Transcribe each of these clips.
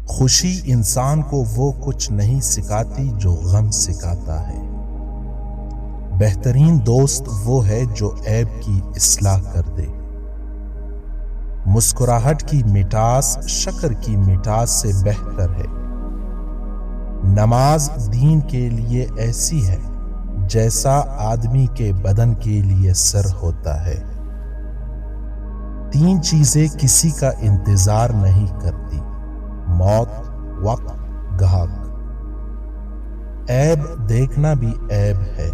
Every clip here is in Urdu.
خوشی انسان کو وہ کچھ نہیں سکھاتی جو غم سکھاتا ہے۔ بہترین دوست وہ ہے جو عیب کی اصلاح کر دے۔ مسکراہٹ کی مٹھاس شکر کی مٹھاس سے بہتر ہے۔ نماز دین کے لیے ایسی ہے جیسا آدمی کے بدن کے لیے سر ہوتا ہے۔ 3 چیزیں کسی کا انتظار نہیں کرتی: موت، وقت، گاہک۔ عیب دیکھنا بھی عیب ہے۔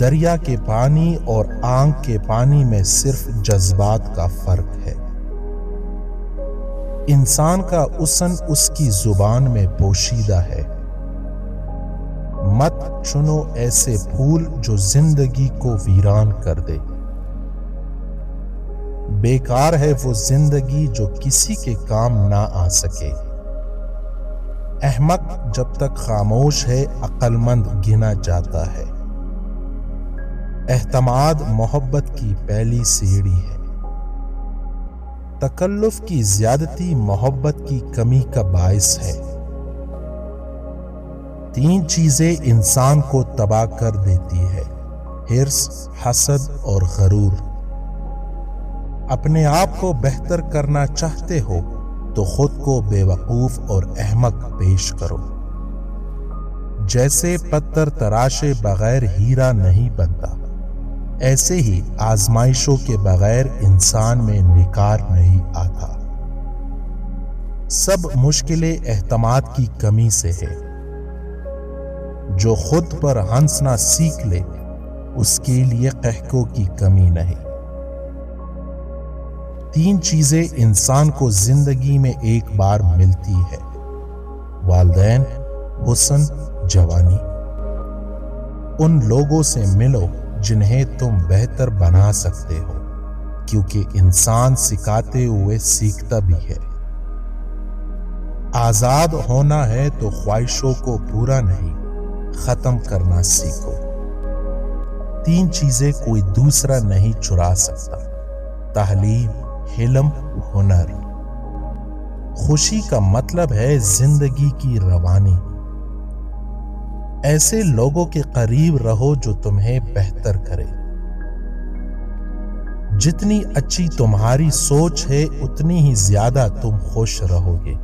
دریا کے پانی اور آنکھ کے پانی میں صرف جذبات کا فرق ہے۔ انسان کا حسن اس کی زبان میں پوشیدہ ہے۔ مت چنو ایسے پھول جو زندگی کو ویران کر دے۔ بیکار ہے وہ زندگی جو کسی کے کام نہ آ سکے۔ احمق جب تک خاموش ہے عقل مند گنا جاتا ہے۔ اعتماد محبت کی پہلی سیڑھی ہے۔ تکلف کی زیادتی محبت کی کمی کا باعث ہے۔ 3 چیزیں انسان کو تباہ کر دیتی ہے: حرص، حسد اور غرور۔ اپنے آپ کو بہتر کرنا چاہتے ہو تو خود کو بے وقوف اور احمق پیش کرو۔ جیسے پتھر تراشے بغیر ہیرا نہیں بنتا، ایسے ہی آزمائشوں کے بغیر انسان میں نکھار نہیں آتا۔ سب مشکلیں اعتماد کی کمی سے ہے۔ جو خود پر ہنسنا سیکھ لے اس کے لیے قہقوں کی کمی نہیں۔ 3 چیزیں انسان کو زندگی میں ایک بار ملتی ہے: والدین، حسن، جوانی۔ ان لوگوں سے ملو جنہیں تم بہتر بنا سکتے ہو، کیونکہ انسان سکھاتے ہوئے سیکھتا بھی ہے۔ آزاد ہونا ہے تو خواہشوں کو پورا نہیں، ختم کرنا سیکھو۔ 3 چیزیں کوئی دوسرا نہیں چرا سکتا: تعلیم، علم، ہنر۔ خوشی کا مطلب ہے زندگی کی روانی۔ ایسے لوگوں کے قریب رہو جو تمہیں بہتر کرے۔ جتنی اچھی تمہاری سوچ ہے اتنی ہی زیادہ تم خوش رہو گے۔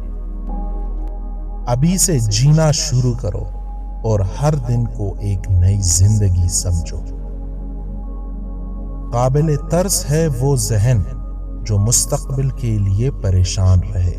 ابھی سے جینا شروع کرو اور ہر دن کو ایک نئی زندگی سمجھو۔ قابل ترس ہے وہ ذہن جو مستقبل کے لیے پریشان رہے۔